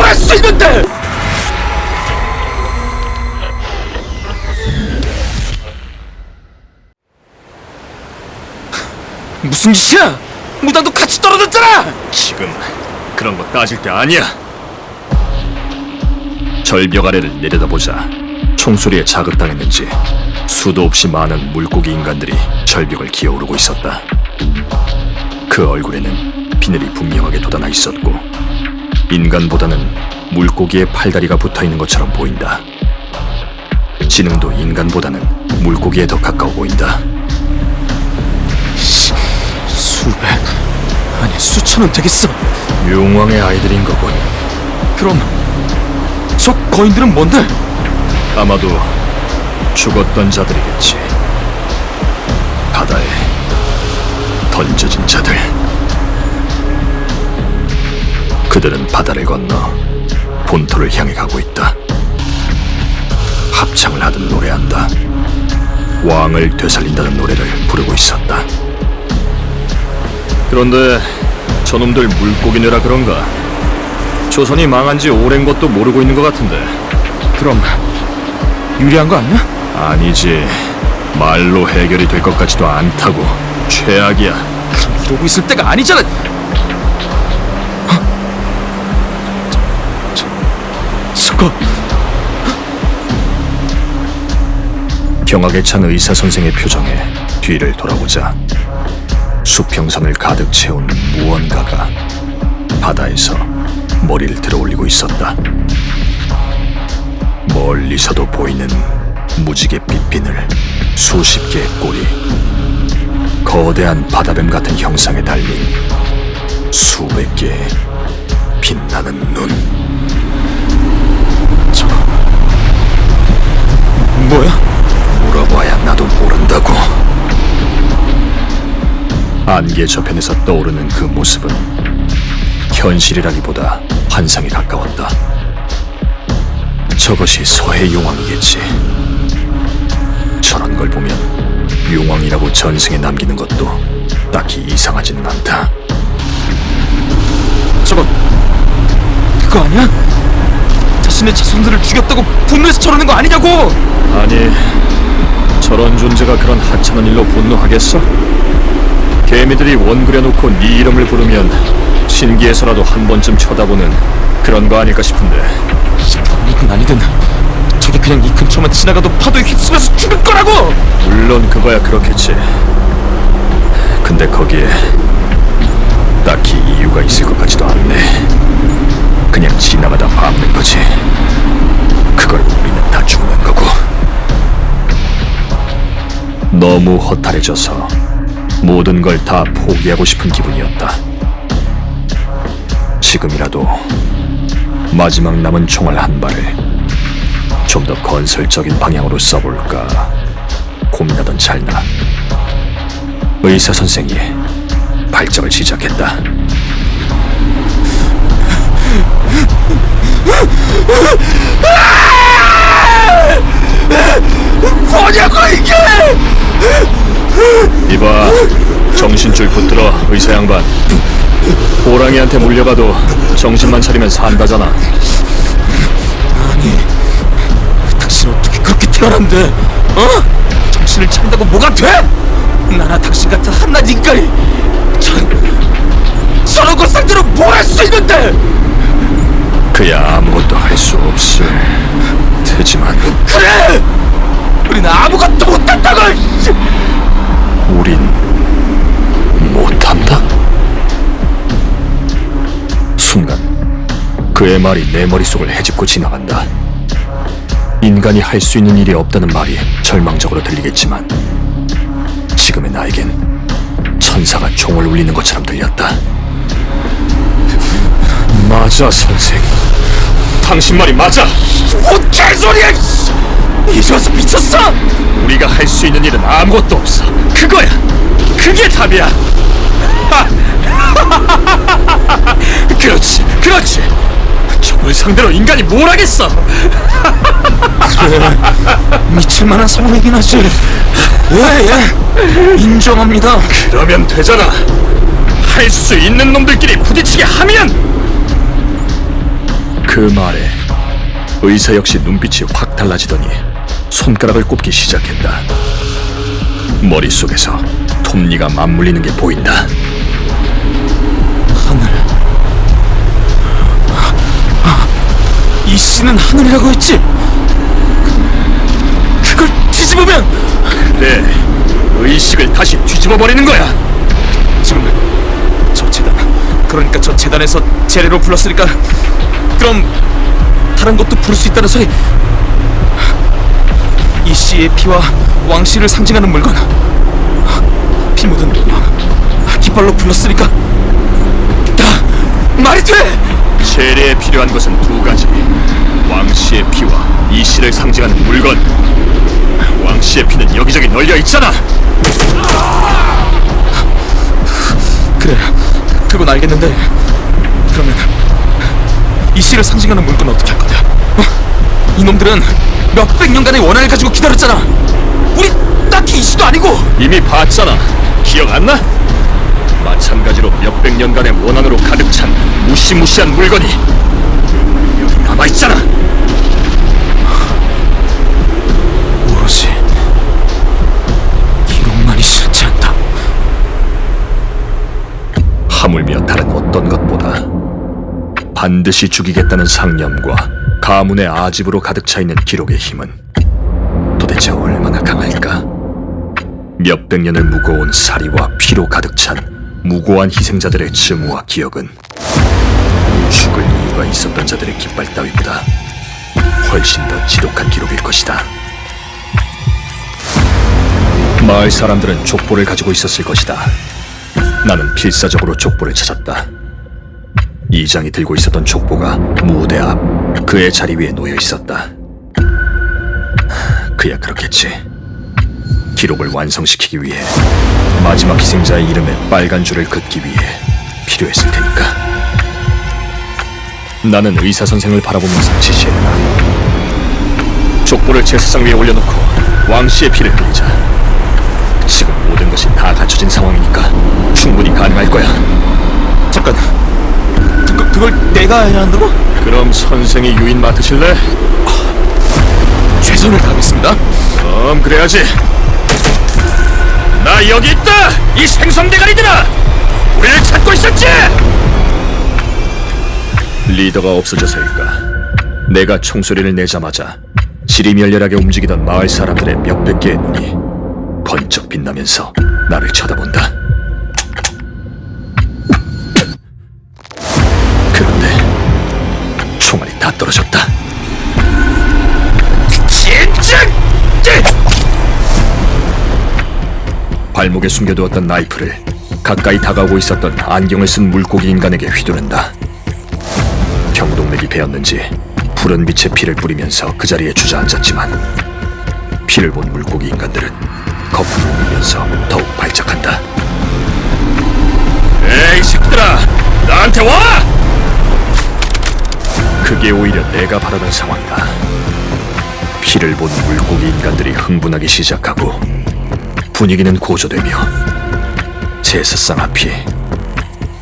할 수 있는데! 무슨 짓이야? 무당도 같이 떨어졌잖아! 지금 그런 거 따질 때 아니야. 절벽 아래를 내려다보자 총소리에 자극당했는지 수도 없이 많은 물고기 인간들이 절벽을 기어오르고 있었다. 그 얼굴에는 비늘이 분명하게 돋아나 있었고 인간보다는 물고기의 팔다리가 붙어있는 것처럼 보인다. 지능도 인간보다는 물고기에 더 가까워 보인다. 수백, 아니 수천은 되겠어. 용왕의 아이들인 거군. 그럼 저 거인들은 뭔데? 아마도 죽었던 자들이겠지. 바다에 던져진 자들. 그들은 바다를 건너 본토를 향해 가고 있다. 합창을 하듯 노래한다. 왕을 되살린다는 노래를 부르고 있었다. 그런데 저놈들 물고기뇌라 그런가 조선이 망한 지 오랜 것도 모르고 있는 것 같은데. 그럼 유리한 거 아니야? 아니지. 말로 해결이 될 것 같지도 않다고. 최악이야. 그럼 이러고 있을 때가 아니잖아. 저거 경악에 찬 의사 선생의 표정에 뒤를 돌아보자 수평선을 가득 채운 무언가가 바다에서 머리를 들어올리고 있었다. 멀리서도 보이는 무지갯빛 비늘, 수십 개의 꼬리, 거대한 바다뱀 같은 형상에 달린 수백 개의 빛나는 눈. 저거 뭐야? 물어봐야 나도 모른다고. 안개 저편에서 떠오르는 그 모습은 현실이라기보다 환상에 가까웠다. 저것이 서해 용왕이겠지. 저런 걸 보면 용왕이라고 전승에 남기는 것도 딱히 이상하지는 않다. 저거 그거 아니야? 자신의 자손들을 죽였다고 분노해서 저러는 거 아니냐고! 아니, 저런 존재가 그런 하찮은 일로 분노하겠어? 개미들이 원그려놓고 네 이름을 부르면 신기해서라도 한 번쯤 쳐다보는 그런 거 아닐까 싶은데. 아니든 아니든 저게 그냥 이 근처만 지나가도 파도에 휩쓸려서 죽을 거라고! 물론 그거야 그렇겠지. 근데 거기에 딱히 이유가 있을 것 같지도 않네. 그냥 지나가다 밟는 거지. 그걸 우리는 다 죽는 거고. 너무 허탈해져서 모든 걸 다 포기하고 싶은 기분이었다. 지금이라도 마지막 남은 총알 한 발을 좀 더 건설적인 방향으로 써볼까 고민하던 찰나 의사 선생이 발작을 시작했다. 뭐냐고 이게! 이봐, 정신줄 붙들어 의사 양반. 호랑이한테 물려가도 정신만 차리면 산다잖아. 아니, 당신 어떻게 그렇게 태어난데? 어? 정신을 차린다고 뭐가 돼? 나나 당신 같은 한낱 인간이 저런 것 상대로 뭘 할 수 있는데? 그야 아무것도 할 수 없을 테지만. 그래! 우리는 아무것도 못한다고! 우린 못한다? 순간 그의 말이 내 머릿속을 헤집고 지나간다. 인간이 할 수 있는 일이 없다는 말이 절망적으로 들리겠지만 지금의 나에겐 천사가 총을 울리는 것처럼 들렸다. 맞아, 선생. 당신 말이 맞아. 뭔 개소리야! 이 녀석 미쳤어! 우리가 할 수 있는 일은 아무것도 없어. 그거야. 그게 답이야. 그렇지, 그렇지. 저걸 상대로 인간이 뭘 하겠어? 그래, 미칠만한 상황이긴 하지. 예, 인정합니다. 그러면 되잖아. 할 수 있는 놈들끼리 부딪히게 하면. 그 말에 의사 역시 눈빛이 확 달라지더니 손가락을 꼽기 시작했다. 머릿속에서 톱니가 맞물리는 게 보인다. 하늘. 이 씨는 하늘이라고 했지? 그걸 뒤집으면 그래, 의식을 다시 뒤집어버리는 거야. 지금 저 재단, 그러니까 저 재단에서 재래로 불렀으니까 그럼 다른 것도 부를 수 있다는 소리. 이 씨의 피와 왕 씨를 상징하는 물건, 피 묻은 깃발로 불렀으니까 말이 돼! 재래에 필요한 것은 두 가지. 왕씨의 피와 이 씨를 상징하는 물건. 왕씨의 피는 여기저기 널려 있잖아. 그래, 그건 알겠는데 그러면 이 씨를 상징하는 물건은 어떻게 할 거냐? 이놈들은 몇백 년간의 원한을 가지고 기다렸잖아. 우리 딱히 이 씨도 아니고. 이미 봤잖아. 기억 안 나? 마찬가지로 몇백 년간의 원한으로 가득 찬 무시무시한 물건이 여기 남아있잖아. 오로지 이놈만이 싫지 않다. 하물며 다른 어떤 것보다 반드시 죽이겠다는 상념과 가문의 아집으로 가득 차 있는 기록의 힘은 도대체 얼마나 강할까? 몇백 년을 묵어온 사리와 피로 가득 찬 무고한 희생자들의 증오와 기억은 죽을 이유가 있었던 자들의 깃발 따위보다 훨씬 더 지독한 기록일 것이다. 마을 사람들은 족보를 가지고 있었을 것이다. 나는 필사적으로 족보를 찾았다. 이장이 들고 있었던 족보가 무대 앞 그의 자리 위에 놓여 있었다. 그야 그렇겠지. 기록을 완성시키기 위해 마지막 희생자의 이름에 빨간 줄을 긋기 위해 필요했을 테니까. 나는 의사 선생을 바라보면서 지시했다. 족보를 제사상 위에 올려놓고 왕씨의 피를 흘리자. 지금 모든 것이 다 갖춰진 상황이니까 충분히 가능할 거야. 잠깐, 그걸 내가 해야 한다고? 그럼 선생이 유인 맡으실래? 최선을 다하겠습니다. 그럼 그래야지. 나 여기 있다! 이 생선대가리들아! 우리를 찾고 있었지! 리더가 없어져서일까? 내가 총소리를 내자마자 지리멸렬하게 움직이던 마을 사람들의 몇백 개의 눈이 번쩍 빛나면서 나를 쳐다본다. 그런데 총알이 다 떨어졌다. 진짜! 발목에 숨겨두었던 나이프를 가까이 다가오고 있었던 안경을 쓴 물고기 인간에게 휘두른다. 경동맥이 베었는지 푸른 빛에 피를 뿌리면서 그 자리에 주저앉았지만 피를 본 물고기 인간들은 거품을 울면서 더욱 발작한다. 에이 새끼들아! 나한테 와! 그게 오히려 내가 바라던 상황이다. 피를 본 물고기 인간들이 흥분하기 시작하고 분위기는 고조되며 제사상 앞이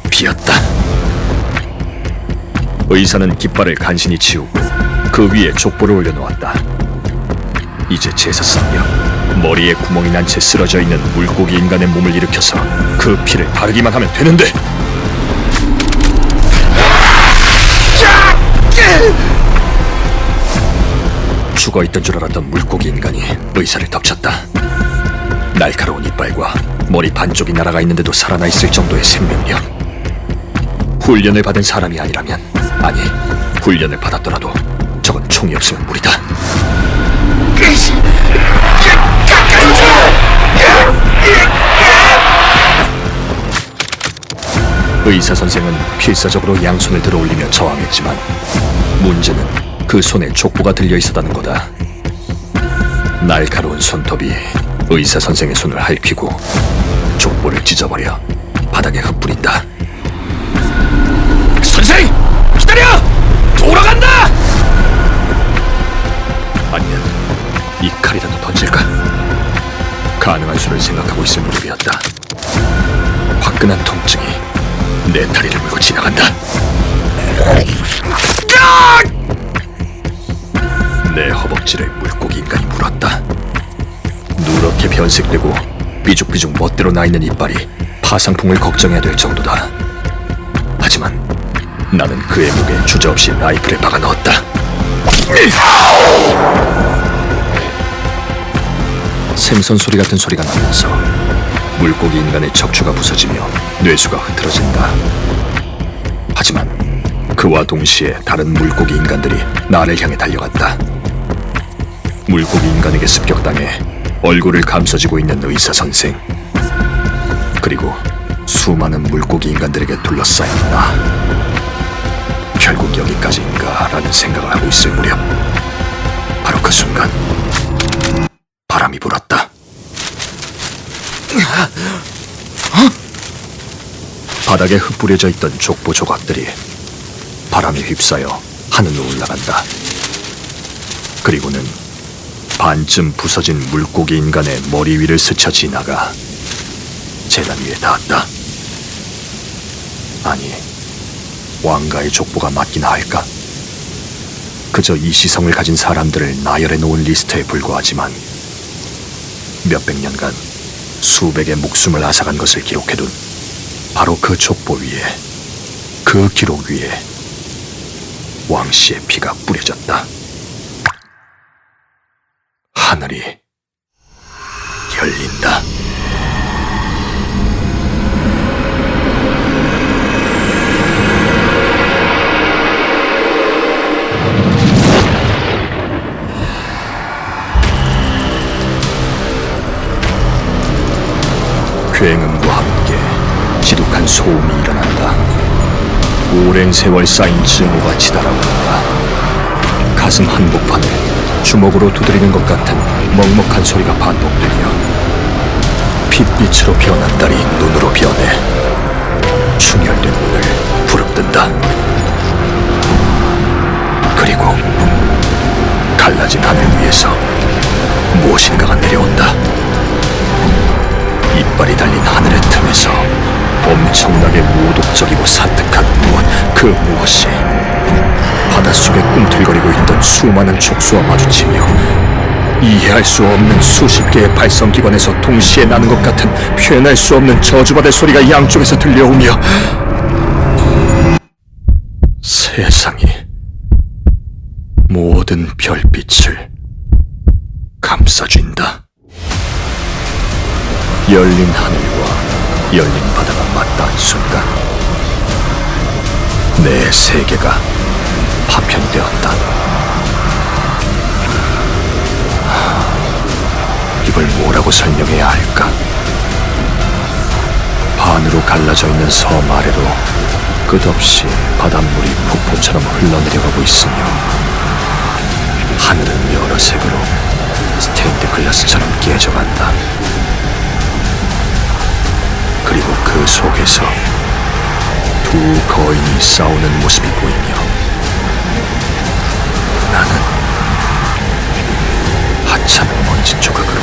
비었다. 의사는 깃발을 간신히 치우고 그 위에 족보를 올려놓았다. 이제 제사상 옆 머리에 구멍이 난 채 쓰러져 있는 물고기 인간의 몸을 일으켜서 그 피를 바르기만 하면 되는데. 죽어있던 줄 알았던 물고기 인간이 의사를 덮쳤다. 날카로운 이빨과 머리 반쪽이 날아가 있는데도 살아나 있을 정도의 생명력. 훈련을 받은 사람이 아니라면, 아니, 훈련을 받았더라도 저건 총이 없으면 무리다. 의사 선생은 필사적으로 양손을 들어 올리며 저항했지만 문제는 그 손에 족보가 들려 있었다는 거다. 날카로운 손톱이 의사 선생의 손을 핥히고 족보를 찢어버려 바닥에 흩뿌린다. 선생! 기다려! 돌아간다! 아니면 이 칼이라도 던질까? 가능한 수를 생각하고 있을 무렵이었다. 화끈한 통증이 내 다리를 물고 지나간다. 내 허벅지를 물고기 인간이 물었다. 누렇게 변색되고 삐죽삐죽 멋대로 나있는 이빨이 파상풍을 걱정해야 될 정도다. 하지만 나는 그의 목에 주저없이 라이플을 박아 넣었다. 생선 소리 같은 소리가 나면서 물고기 인간의 척추가 부서지며 뇌수가 흐트러진다. 하지만 그와 동시에 다른 물고기 인간들이 나를 향해 달려갔다. 물고기 인간에게 습격당해 얼굴을 감싸쥐고 있는 의사 선생, 그리고 수많은 물고기 인간들에게 둘러싸인 나. 결국 여기까지인가라는 생각을 하고 있을 무렵, 바로 그 순간 바람이 불었다. 바닥에 흩뿌려져 있던 족보 조각들이 바람에 휩싸여 하늘로 올라간다. 그리고는 반쯤 부서진 물고기 인간의 머리 위를 스쳐 지나가 재단 위에 닿았다. 아니, 왕가의 족보가 맞기나 할까? 그저 이 시성을 가진 사람들을 나열해 놓은 리스트에 불과하지만 몇백 년간 수백의 목숨을 앗아간 것을 기록해둔 바로 그 족보 위에, 그 기록 위에 왕씨의 피가 뿌려졌다. 하늘이 열린다. 굉음과 함께 지독한 소음이 일어난다. 오랜 세월 쌓인 증오가 치달아온다. 가슴 한복판을 주먹으로 두드리는 것 같은 먹먹한 소리가 반복되며 핏빛으로 변한 달이 눈으로 변해 충혈된 눈을 부릅뜬다. 그리고 갈라진 하늘 위에서 무엇인가가 내려온다. 이빨이 달린 하늘의 틈에서 엄청나게 모독적이고 사특한 무엇, 그 무엇이 바닷속에 꿈틀거리고 있던 수많은 촉수와 마주치며 이해할 수 없는 수십 개의 발성기관에서 동시에 나는 것 같은 표현할 수 없는 저주받을 소리가 양쪽에서 들려오며 세상이 모든 별빛을 감싸준다. 열린 하늘과 열린 바다가 맞닿은 순간 내 세계가 파편되었다. 이걸 뭐라고 설명해야 할까? 반으로 갈라져 있는 섬 아래로 끝없이 바닷물이 폭포처럼 흘러내려가고 있으며 하늘은 여러 색으로 스테인드 글라스처럼 깨져간다. 그리고 그 속에서 두 거인이 싸우는 모습이 보이며 나는 하찮은 먼지 조각으로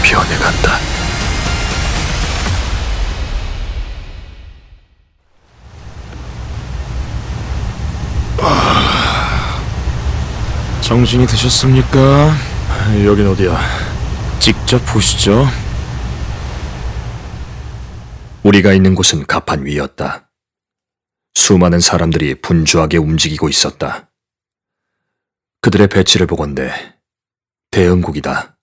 변해간다. 정신이 드셨습니까? 여긴 어디야? 직접 보시죠. 우리가 있는 곳은 가판 위였다. 수많은 사람들이 분주하게 움직이고 있었다. 그들의 배치를 보건대 대응국이다.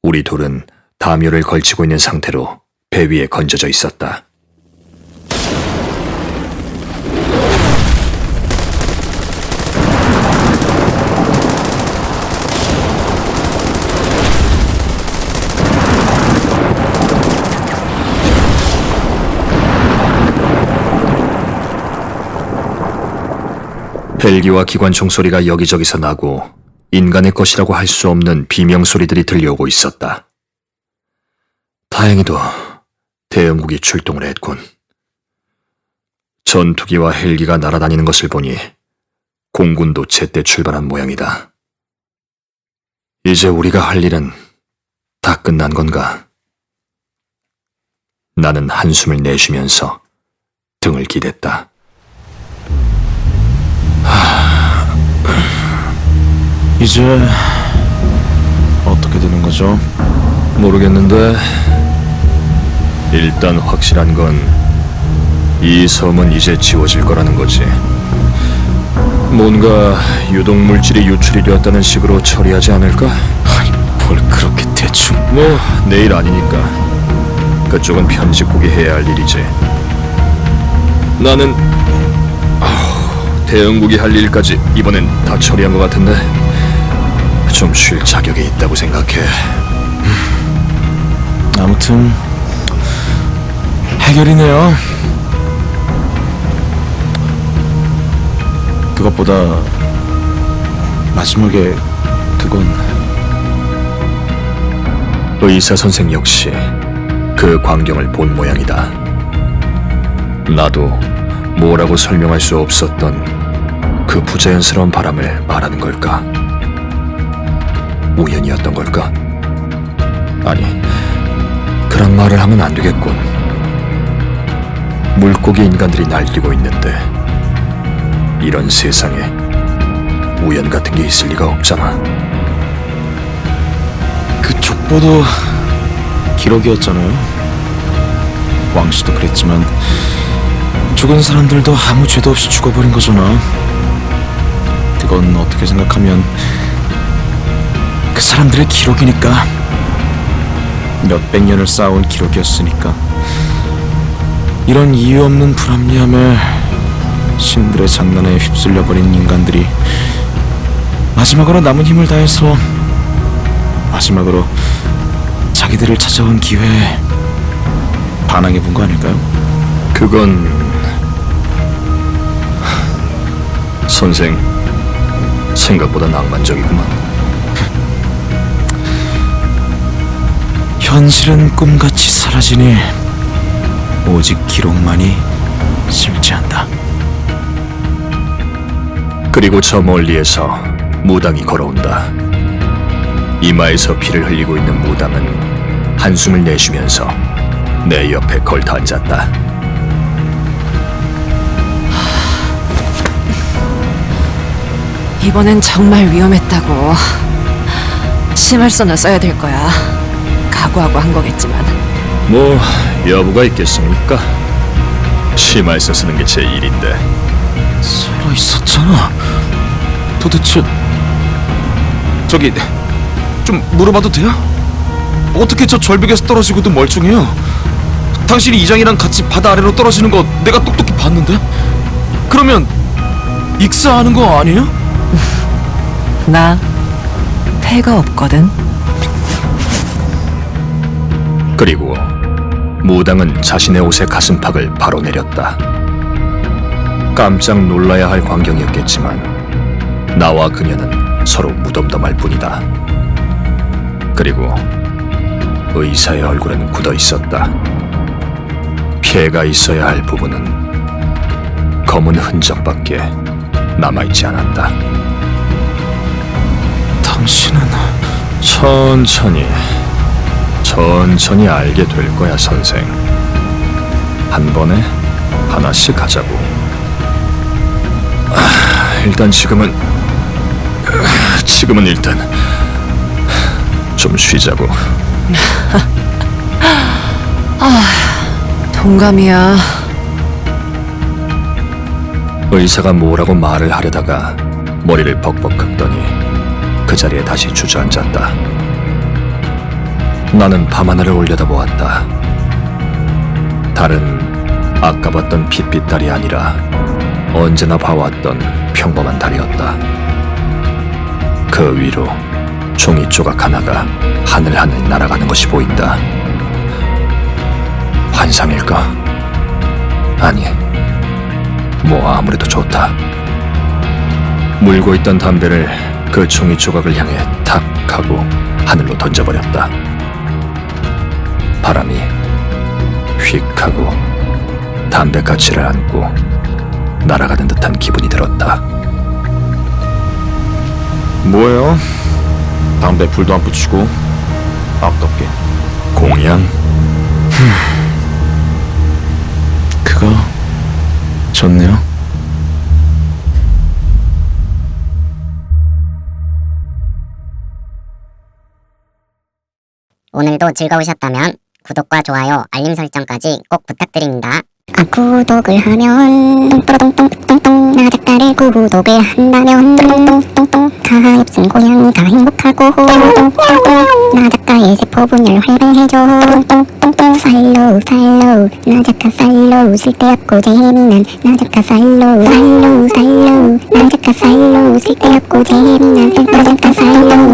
우리 둘은 담요를 걸치고 있는 상태로 배 위에 건져져 있었다. 헬기와 기관총 소리가 여기저기서 나고 인간의 것이라고 할 수 없는 비명 소리들이 들려오고 있었다. 다행히도 대응국이 출동을 했군. 전투기와 헬기가 날아다니는 것을 보니 공군도 제때 출발한 모양이다. 이제 우리가 할 일은 다 끝난 건가? 나는 한숨을 내쉬면서 등을 기댔다. 이제 어떻게 되는 거죠? 모르겠는데 일단 확실한 건 이 섬은 이제 지워질 거라는 거지. 뭔가 유독물질이 유출이 되었다는 식으로 처리하지 않을까? 아니, 뭘 그렇게 대충... 뭐 내일 아니니까 그쪽은 편집국이 해야 할 일이지. 나는 대응국이 할 일까지 이번엔 다 처리한 것 같은데 좀 쉴 자격이 있다고 생각해. 아무튼 해결이네요. 그것보다 마지막에 그건... 의사 선생 역시 그 광경을 본 모양이다. 나도 뭐라고 설명할 수 없었던 그 부자연스러운 바람을 말하는 걸까? 우연이었던 걸까? 아니, 그런 말을 하면 안 되겠군. 물고기 인간들이 날뛰고 있는데 이런 세상에 우연 같은 게 있을 리가 없잖아. 그 족보도 기록이었잖아요. 왕씨도 그랬지만 죽은 사람들도 아무 죄도 없이 죽어버린 거잖아. 그건 어떻게 생각하면 그 사람들의 기록이니까. 몇백 년을 쌓아온 기록이었으니까. 이런 이유 없는 불합리함에 신들의 장난에 휩쓸려버린 인간들이 마지막으로 남은 힘을 다해서 마지막으로 자기들을 찾아온 기회에 반항해본 거 아닐까요? 그건 선생 생각보다 낭만적이구만. 현실은 꿈같이 사라지니 오직 기록만이 실제한다. 그리고 저 멀리에서 무당이 걸어온다. 이마에서 피를 흘리고 있는 무당은 한숨을 내쉬면서 내 옆에 걸터 앉았다. 이번엔 정말 위험했다고. 심할서나 써야 될 거야. 각오하고 한 거겠지만. 뭐 여부가 있겠습니까? 심할서 쓰는 게 제 일인데. 살아있었잖아. 도대체... 저기... 좀 물어봐도 돼요? 어떻게 저 절벽에서 떨어지고도 멀쩡해요? 당신이 이장이랑 같이 바다 아래로 떨어지는 거 내가 똑똑히 봤는데? 그러면 익사하는 거 아니에요? 나 폐가 없거든. 그리고 무당은 자신의 옷의 가슴팍을 바로 내렸다. 깜짝 놀라야 할 광경이었겠지만 나와 그녀는 서로 무덤덤할 뿐이다. 그리고 의사의 얼굴은 굳어 있었다. 피해가 있어야 할 부분은 검은 흔적밖에 남아있지 않았다. 당신은... 천천히 알게 될 거야, 선생. 한 번에 하나씩 하자고. 일단 지금은 일단 좀 쉬자고. 동감이야. 의사가 뭐라고 말을 하려다가 머리를 벅벅 긁더니 그 자리에 다시 주저앉았다. 나는 밤하늘을 올려다보았다. 달은 아까 봤던 핏빛 달이 아니라 언제나 봐왔던 평범한 달이었다. 그 위로 종이 조각 하나가 하늘하늘 날아가는 것이 보인다. 환상일까? 아니, 뭐 아무래도 좋다. 물고 있던 담배를 그 종이 조각을 향해 탁 하고 하늘로 던져버렸다. 바람이 휙 하고 담배가치를 안고 날아가는 듯한 기분이 들었다. 뭐예요? 담배 불도 안 붙이고 아깝게. 공양? 그거 좋네요. 오늘도 즐거우셨다면 구독과 좋아요, 알림 설정까지 꼭 부탁드립니다. 구독을 하면 똥똥똥똥똥 나 작가를 구독을 한다면 똥똥똥똥 가엾은 고양이가 행복하고 나 작가의 세포 분열 활발해져 똥똥똥똥 팔로우 나 작가 팔로우 쓸데없고 재미난 나 작가 팔로우 나 작가 팔로우 쓸데없고 재미난 나 작가 팔로우